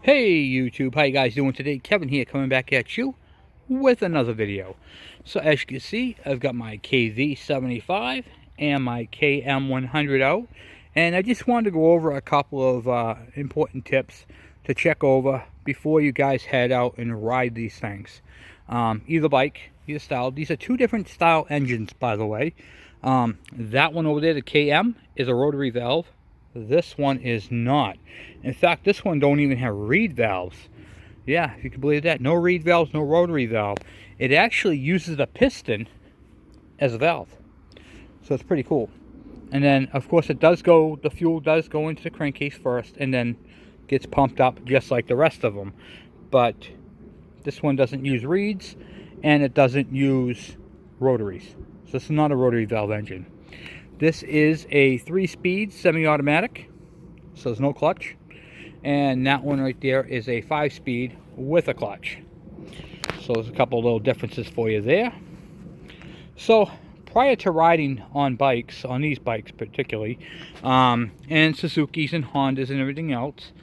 Hey YouTube, how you guys doing today? Kevin here, coming back at you with another video. So as you can see, I've got my KV75 and my KM100 out, and I just wanted to go over a couple of important tips to check over before you guys head out and ride these things. Either bike, either style. These are two different style engines, by the way. That one over there, the KM, is a rotary valve. This one is not. In fact, this one don't even have reed valves. Yeah, if you can believe that. No reed valves, no rotary valve. It actually uses a piston as a valve. So it's pretty cool. And then, of course, the fuel does go into the crankcase first and then gets pumped up just like the rest of them. But this one doesn't use reeds and it doesn't use rotaries. So it's not a rotary valve engine. This is a 3-speed semi-automatic, so there's no clutch. And that one right there is a 5-speed with a clutch. So there's a couple of little differences for you there. So prior to riding on bikes, on these bikes particularly, and Suzuki's and Hondas and everything else,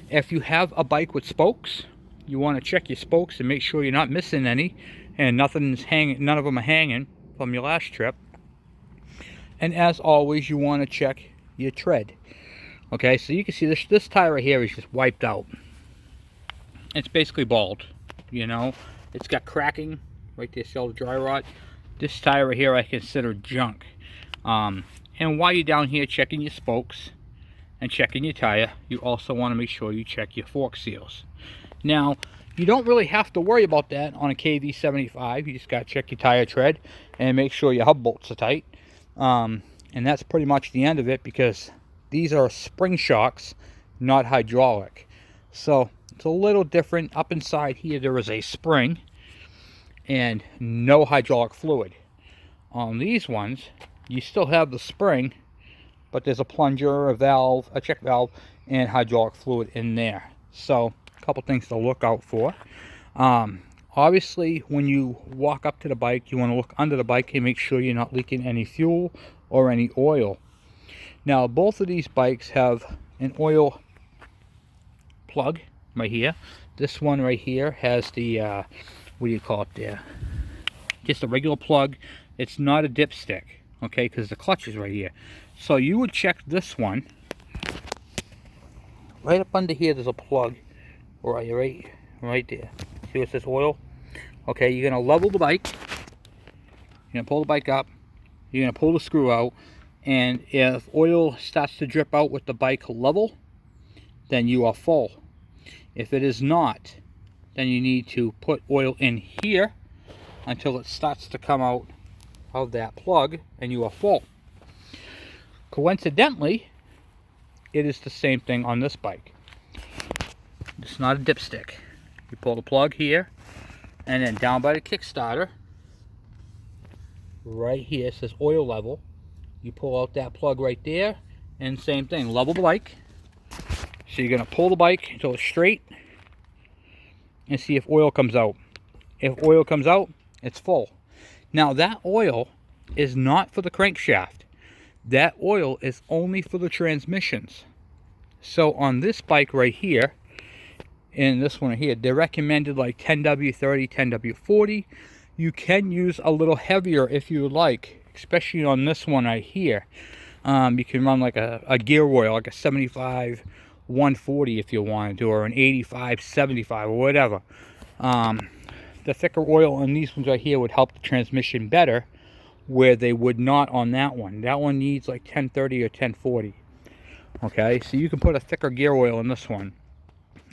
if you have a bike with spokes, you want to check your spokes and make sure you're not missing any and none of them are hanging from your last trip. And as always, you want to check your tread. Okay, so you can see this tire right here is just wiped out. It's basically bald, you know. It's got cracking right there, see all the dry rot. This tire right here I consider junk. And while you're down here checking your spokes and checking your tire, you also want to make sure you check your fork seals. Now, you don't really have to worry about that on a KV75. You just got to check your tire tread and make sure your hub bolts are tight. And that's pretty much the end of it, because these are spring shocks, not hydraulic. So it's a little different. Up inside here there is a spring and no hydraulic fluid. On these ones you still have the spring, but there's a plunger, a valve, a check valve, and hydraulic fluid in there. So a couple things to look out for. Obviously, when you walk up to the bike, you want to look under the bike and make sure you're not leaking any fuel or any oil. Now, both of these bikes have an oil plug right here. This one right here has the, what do you call it there? Just a regular plug. It's not a dipstick, okay, because the clutch is right here. So you would check this one. Right up under here, there's a plug. Right there. See what says oil? Okay, you're going to level the bike. You're going to pull the bike up. You're going to pull the screw out. And if oil starts to drip out with the bike level, then you are full. If it is not, then you need to put oil in here until it starts to come out of that plug and you are full. Coincidentally, it is the same thing on this bike. It's not a dipstick. You pull the plug here, and then down by the Kickstarter, right here, it says oil level. You pull out that plug right there, and same thing, level the bike. So you're going to pull the bike until it's straight, and see if oil comes out. If oil comes out, it's full. Now that oil is not for the crankshaft. That oil is only for the transmissions. So on this bike right here, and this one here, they're recommended like 10W30, 10W40. You can use a little heavier if you like, especially on this one right here. You can run like a gear oil, like a 75 140 if you want to, or an 85 75 or whatever. The thicker oil on these ones right here would help the transmission better, where they would not on that one. That one needs like 1030 or 1040. Okay, so you can put a thicker gear oil in this one.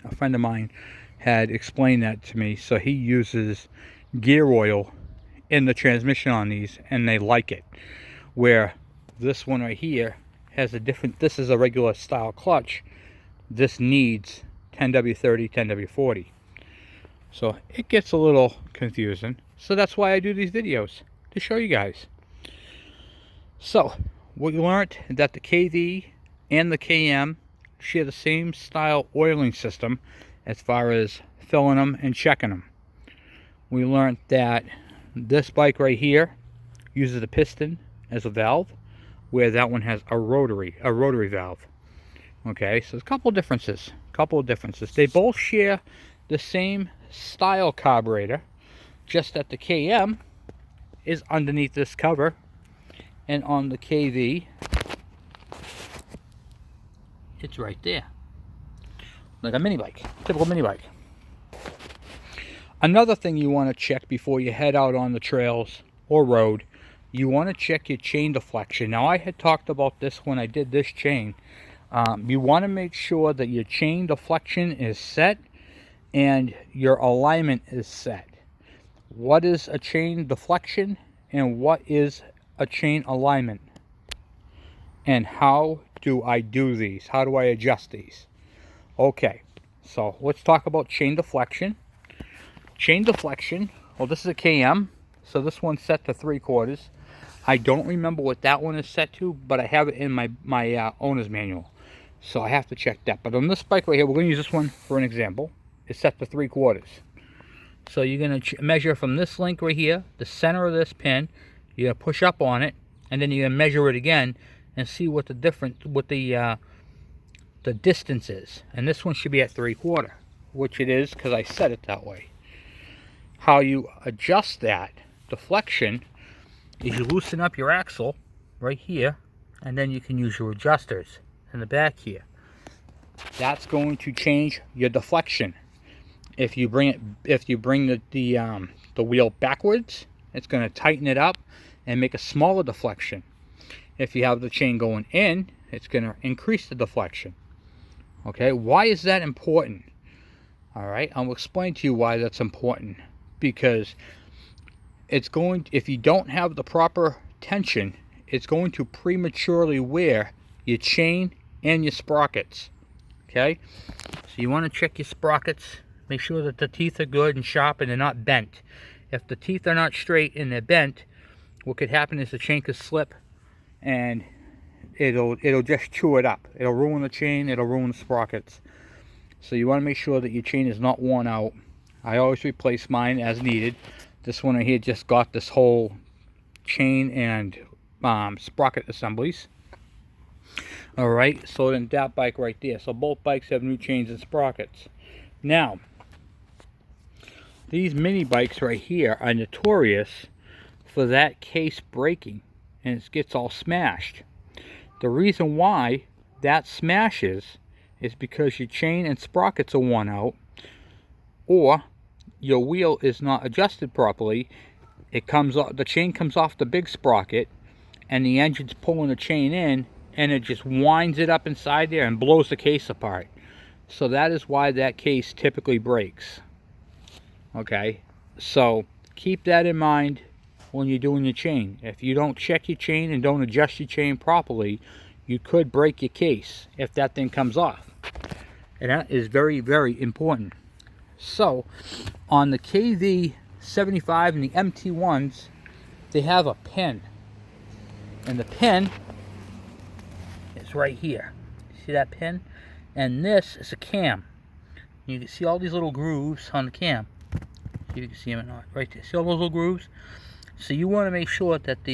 A friend of mine had explained that to me. So he uses gear oil in the transmission on these, and they like it. Where this one right here has a different, this is a regular style clutch. This needs 10W30, 10W40. So it gets a little confusing. So that's why I do these videos, to show you guys. So we learned that the KV and the KM share the same style oiling system as far as filling them and checking them. We learned that this bike right here uses a piston as a valve, where that one has a rotary valve. Okay, so there's a couple differences. Couple of differences. They both share the same style carburetor, just that the KM is underneath this cover, and on the KV it's right there, like a mini bike, typical mini bike. Another thing you want to check before you head out on the trails or road, you want to check your chain deflection. Now, I had talked about this when I did this chain. You want to make sure that your chain deflection is set and your alignment is set. What is a chain deflection and what is a chain alignment? And how do I do these? How do I adjust these? Okay, so let's talk about chain deflection. Chain deflection, well, this is a KM, so this one's set to 3/4. I don't remember what that one is set to, but I have it in my owner's manual, so I have to check that. But on this bike right here, we're going to use this one for an example. It's set to 3/4. So you're going to measure from this link right here, the center of this pin. You're going to push up on it, and then you're going to measure it again and see what the difference, what the distance is. And this one should be at 3/4, which it is because I set it that way. How you adjust that deflection is you loosen up your axle right here, and then you can use your adjusters in the back here. That's going to change your deflection. If you bring the wheel backwards, it's going to tighten it up and make a smaller deflection. If you have the chain going in, it's going to increase the deflection. Okay, why is that important? All right, I'll explain to you why that's important. Because it's going, if you don't have the proper tension, it's going to prematurely wear your chain and your sprockets. Okay, so you want to check your sprockets, make sure that the teeth are good and sharp and they're not bent. If the teeth are not straight and they're bent, what could happen is the chain could slip and it'll just chew it up. It'll ruin the chain, it'll ruin the sprockets. So you want to make sure that your chain is not worn out. I always replace mine as needed. This one right here just got this whole chain and sprocket assemblies. Alright, so then that bike right there. So both bikes have new chains and sprockets. Now, these mini bikes right here are notorious for that case breaking and it gets all smashed. The reason why that smashes is because your chain and sprockets are worn out, or your wheel is not adjusted properly. It comes off, the chain comes off the big sprocket, and the engine's pulling the chain in, and it just winds it up inside there and blows the case apart. So that is why that case typically breaks. Okay, so keep that in mind when you're doing your chain. If you don't check your chain and don't adjust your chain properly, you could break your case if that thing comes off. And that is very, very important. So on the KV75 and the MT1s, they have a pin, and the pin is right here. See that pin? And this is a cam. You can see all these little grooves on the cam. See if you can see them or not. Right there. See all those little grooves? So you want to make sure that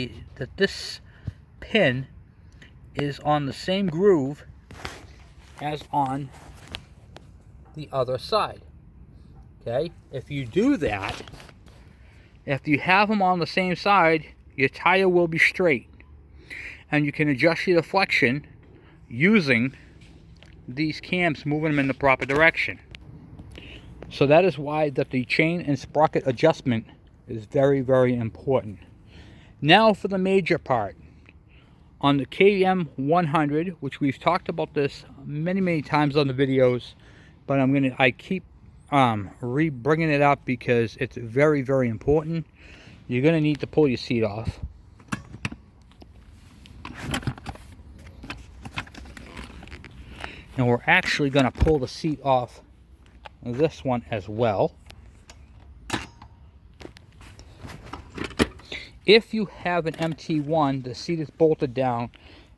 this pin is on the same groove as on the other side. Okay, if you do that, if you have them on the same side, your tire will be straight, and you can adjust your deflection using these cams, moving them in the proper direction. So that is why that the chain and sprocket adjustment is very, very important. Now for the major part. On the KM 100, which we've talked about this many times on the videos, but I keep bringing it up because it's very, very important. You're going to need to pull your seat off. And we're actually going to pull the seat off this one as well. If you have an MT1, the seat is bolted down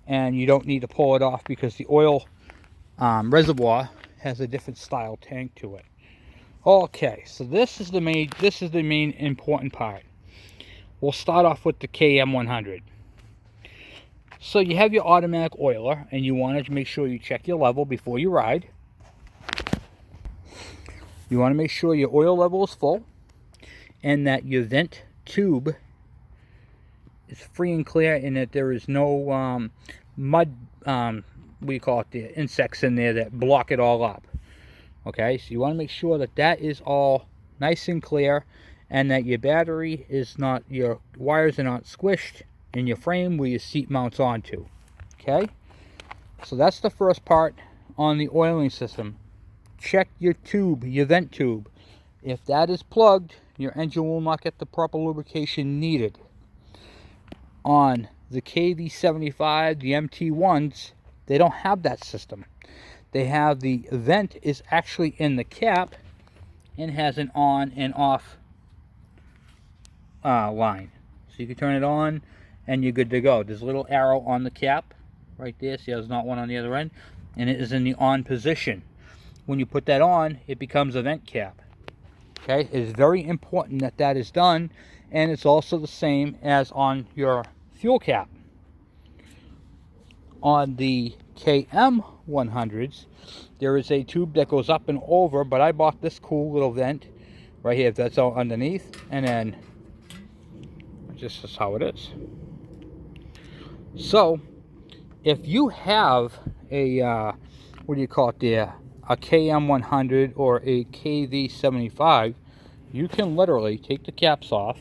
and you don't need to pull it off because the oil reservoir has a different style tank to it. Okay, so this is the main important part. We'll start off with the KM100. So you have your automatic oiler, and you want to make sure you check your level before you ride. You want to make sure your oil level is full and that your vent tube is free and clear, and that there is no mud, what do you call it, the insects in there that block it all up. Okay, so you want to make sure that that is all nice and clear, and that your battery is not, your wires are not squished in your frame where your seat mounts onto. Okay, so that's the first part on the oiling system. Check your tube, your vent tube. If that is plugged, your engine will not get the proper lubrication needed. On the KV75, the MT1s, they don't have that system. They have the vent is actually in the cap and has an on and off line. So you can turn it on and you're good to go. There's a little arrow on the cap right there. See, there's not one on the other end, and it is in the on position. When you put that on, it becomes a vent cap. Okay, it's very important that that is done, and it's also the same as on your fuel cap. On the KM100s, there is a tube that goes up and over, but I bought this cool little vent right here that's all underneath, and then just is how it is. So if you have a what do you call it there, a KM100 or a KV75, you can literally take the caps off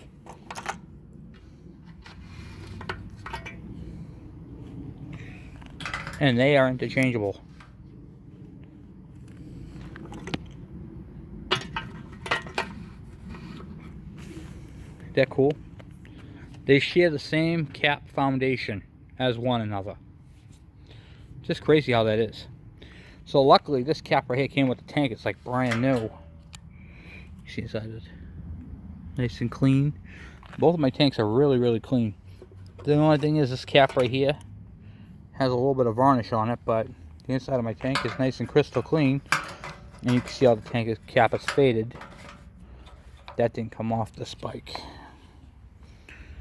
and they are interchangeable. Isn't that cool? They share the same cap foundation as one another. Just crazy how that is. So luckily this cap right here came with the tank. It's like brand new. You see inside it? Nice and clean. Both of my tanks are really, really clean. The only thing is this cap right here has a little bit of varnish on it, but the inside of my tank is nice and crystal clean. And you can see how the tank cap is faded. That didn't come off the spike.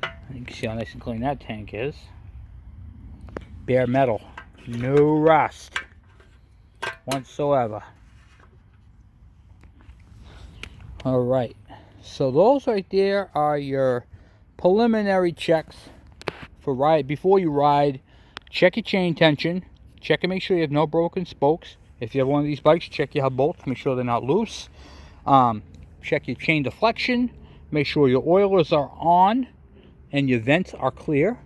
And you can see how nice and clean that tank is. Bare metal. No rust whatsoever. Alright, so those right there are your preliminary checks for ride. Before you ride, check your chain tension, check and make sure you have no broken spokes. If you have one of these bikes, check your hub bolts, make sure they're not loose. Check your chain deflection, make sure your oilers are on and your vents are clear.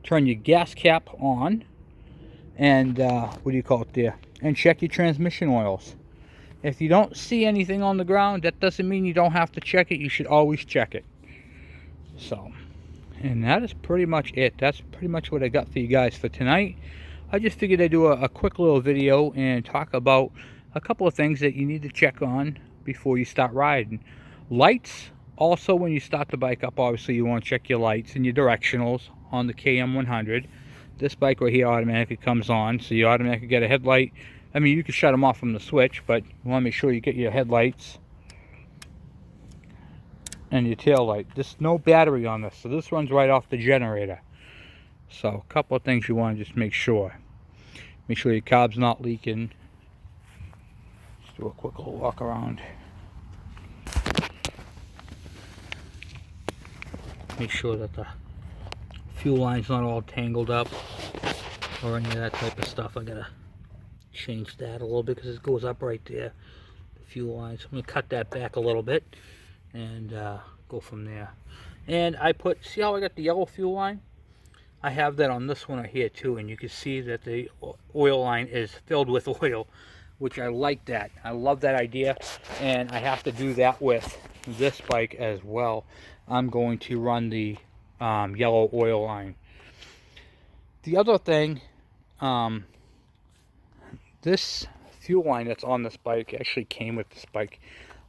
Turn your gas cap on, and what do you call it there, and check your transmission oils. If you don't see anything on the ground, that doesn't mean you don't have to check it. You should always check it. So, and that is pretty much it. That's pretty much what I got for you guys for tonight. I just figured I'd do a quick little video and talk about a couple of things that you need to check on before you start riding. Lights, also when you start the bike up, obviously you want to check your lights and your directionals on the KM100. This bike right here automatically comes on, so you automatically get a headlight. I mean, you can shut them off from the switch, but you want to make sure you get your headlights and your tail light. There's no battery on this, so this runs right off the generator. So a couple of things you want to just make sure. Make sure your carb's not leaking. Let's do a quick little walk around. Make sure that the fuel line's not all tangled up or any of that type of stuff. I gotta change that a little bit because it goes up right there, the fuel line. So I'm gonna cut that back a little bit and go from there. And I put, see how I got the yellow fuel line? I have that on this one right here too, and you can see that the oil line is filled with oil, which I like that. I love that idea, and I have to do that with this bike as well. I'm going to run the yellow oil line. The other thing, this fuel line that's on this bike actually came with this bike.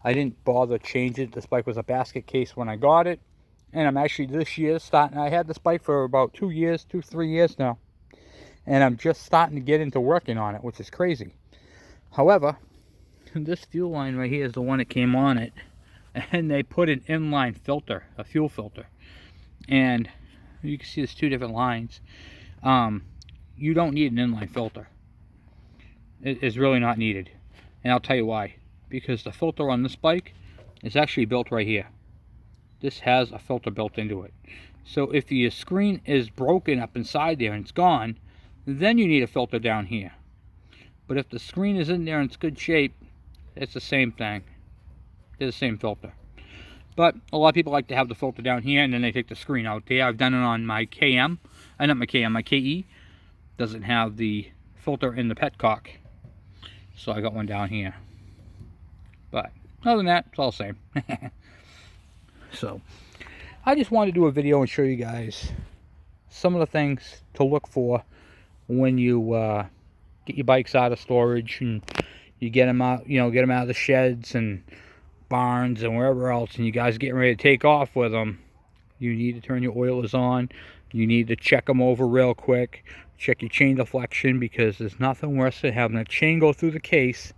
I didn't bother changing it. This bike was a basket case when I got it, and I'm actually this year starting. I had this bike for about 3 years now, and I'm just starting to get into working on it, which is crazy. However, this fuel line right here is the one that came on it, and they put an inline filter, a fuel filter, and you can see there's two different lines. You don't need an inline filter. It is really not needed, and I'll tell you why. because the filter on this bike is actually built right here. This has a filter built into it. So if your screen is broken up inside there and it's gone, then you need a filter down here. But if the screen is in there and it's good shape, it's the same thing. It's the same filter. But a lot of people like to have the filter down here and then they take the screen out there. I've done it on my KM. Not my KM, my KE. Doesn't have the filter in the petcock. So I got one down here. But other than that, it's all the same. So I just wanted to do a video and show you guys some of the things to look for when you get your bikes out of storage and you get them out, get them out of the sheds and barns and wherever else, and you guys getting ready to take off with them. You need to turn your oilers on. You need to check them over real quick. Check your chain deflection, because there's nothing worse than having a chain go through the case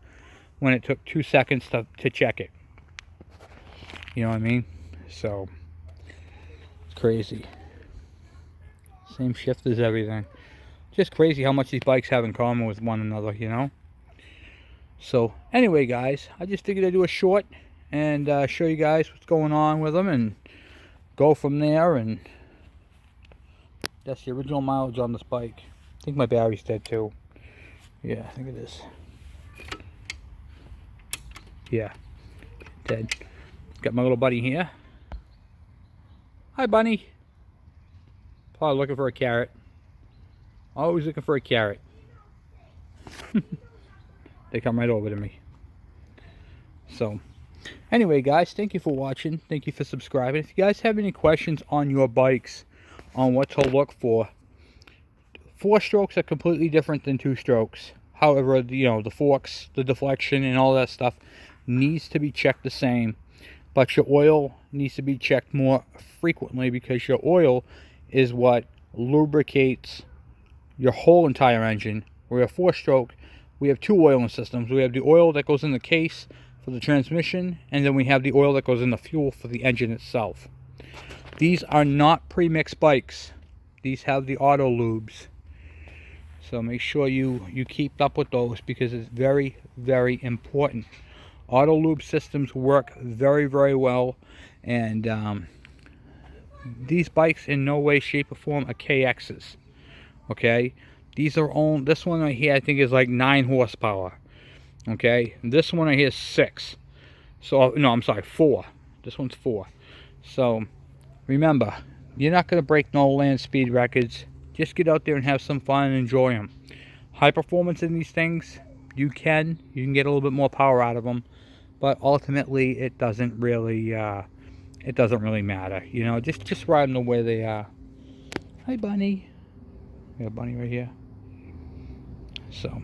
when it took 2 seconds to check it. You know what I mean? So it's crazy. Same shift as everything. Just crazy how much these bikes have in common with one another, you know? So anyway, guys, I just figured I'd do a short and show you guys what's going on with them and go from there. And that's the original mileage on this bike. I think my battery's dead too. Yeah, I think it is. Yeah, dead. Got my little buddy here. Hi, bunny. Probably looking for a carrot. Always looking for a carrot. They come right over to me. So, anyway, guys, thank you for watching. Thank you for subscribing. If you guys have any questions on your bikes, on what to look for, 4 strokes are completely different than 2 strokes. However, the forks, the deflection, and all that stuff needs to be checked the same. But your oil needs to be checked more frequently, because your oil is what lubricates your whole entire engine. Where a 4-stroke, we have 2 oiling systems. We have the oil that goes in the case for the transmission, and then we have the oil that goes in the fuel for the engine itself. These are not pre-mixed bikes. These have the auto lubes. So make sure you keep up with those, because it's very, very important. Auto lube systems work very, very well, and these bikes in no way, shape, or form are KXs. Okay, these are on. This one right here, I think, is like 9 horsepower. Okay, this one right here is 6. So no, I'm sorry, 4. This one's 4. So remember, you're not going to break no land speed records. Just get out there and have some fun and enjoy them. High performance in these things, you can get a little bit more power out of them, but ultimately it doesn't really matter. Just ride them the way they are. Hi, bunny. We got a bunny right here. So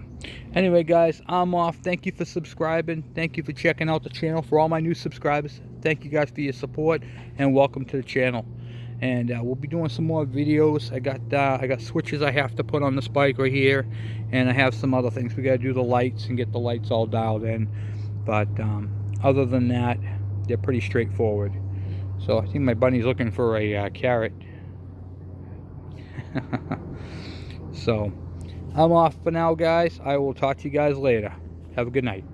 anyway, guys, I'm off. Thank you for subscribing. Thank you for checking out the channel. For all my new subscribers, thank you guys for your support, and welcome to the channel. And we'll be doing some more videos. I got switches I have to put on this bike right here, and I have some other things. We got to do the lights and get the lights all dialed in. But other than that, they're pretty straightforward. So I think my bunny's looking for a carrot. So I'm off for now, guys. I will talk to you guys later. Have a good night.